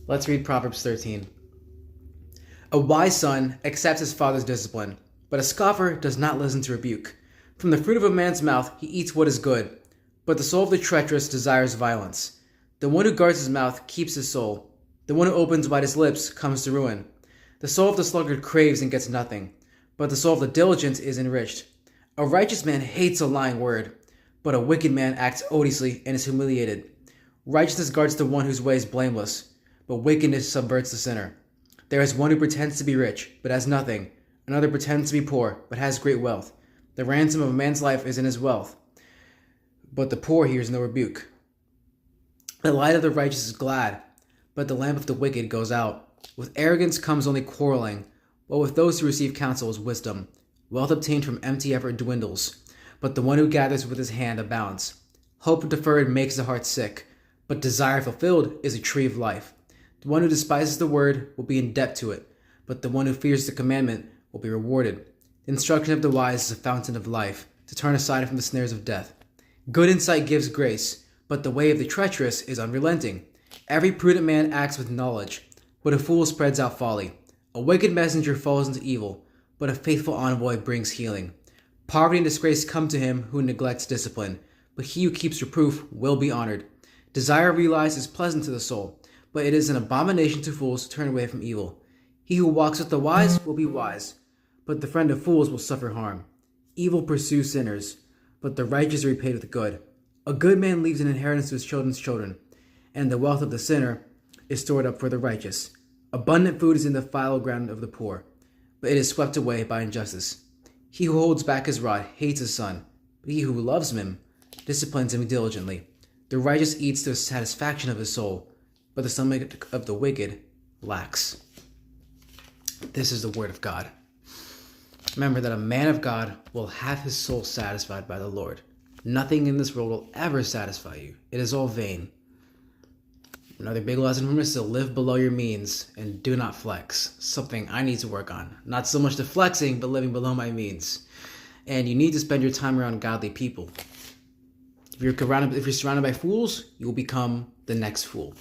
Let's read Proverbs 13. A wise son accepts his father's discipline, but a scoffer does not listen to rebuke. From the fruit of a man's mouth he eats what is good, but the soul of the treacherous desires violence. The one who guards his mouth keeps his soul. The one who opens wide his lips comes to ruin. The soul of the sluggard craves and gets nothing, but the soul of the diligent is enriched. A righteous man hates a lying word, but a wicked man acts odiously and is humiliated. Righteousness guards the one whose way is blameless, but wickedness subverts the sinner. There is one who pretends to be rich, but has nothing. Another pretends to be poor, but has great wealth. The ransom of a man's life is in his wealth, but the poor hears no rebuke. The light of the righteous is glad, but the lamp of the wicked goes out. With arrogance comes only quarreling, but with those who receive counsel is wisdom. Wealth obtained from empty effort dwindles, but the one who gathers with his hand abounds. Hope deferred makes the heart sick, but desire fulfilled is a tree of life. The one who despises the word will be in debt to it, but the one who fears the commandment will be rewarded. The instruction of the wise is a fountain of life, to turn aside from the snares of death. Good insight gives grace, but the way of the treacherous is unrelenting. Every prudent man acts with knowledge, but a fool spreads out folly. A wicked messenger falls into evil, but a faithful envoy brings healing. Poverty and disgrace come to him who neglects discipline, but he who keeps reproof will be honored. Desire realized is pleasant to the soul, but it is an abomination to fools to turn away from evil. He who walks with the wise will be wise, but the friend of fools will suffer harm. Evil pursues sinners, but the righteous are repaid with good. A good man leaves an inheritance to his children's children, and the wealth of the sinner is stored up for the righteous. Abundant food is in the fallow ground of the poor, but it is swept away by injustice. He who holds back his rod hates his son, but he who loves him disciplines him diligently. The righteous eats to the satisfaction of his soul, but the stomach of the wicked lacks. This is the word of God. Remember that a man of God will have his soul satisfied by the Lord. Nothing in this world will ever satisfy you. It is all vain. Another big lesson from is to live below your means and do not flex. Something I need to work on. Not so much the flexing, but living below my means. And you need to spend your time around godly people. If you're surrounded by fools, you will become the next fool.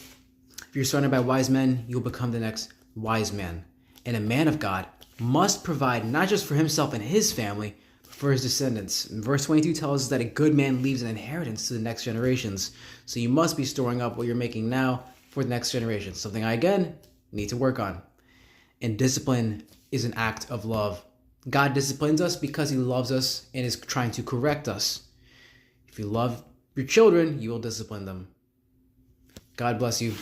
If you're surrounded by wise men, you'll become the next wise man. And a man of God must provide not just for himself and his family, but for his descendants. And verse 22 tells us that a good man leaves an inheritance to the next generations. So you must be storing up what you're making now for the next generation. Something I, again, need to work on. And discipline is an act of love. God disciplines us because he loves us and is trying to correct us. If you love your children, you will discipline them. God bless you.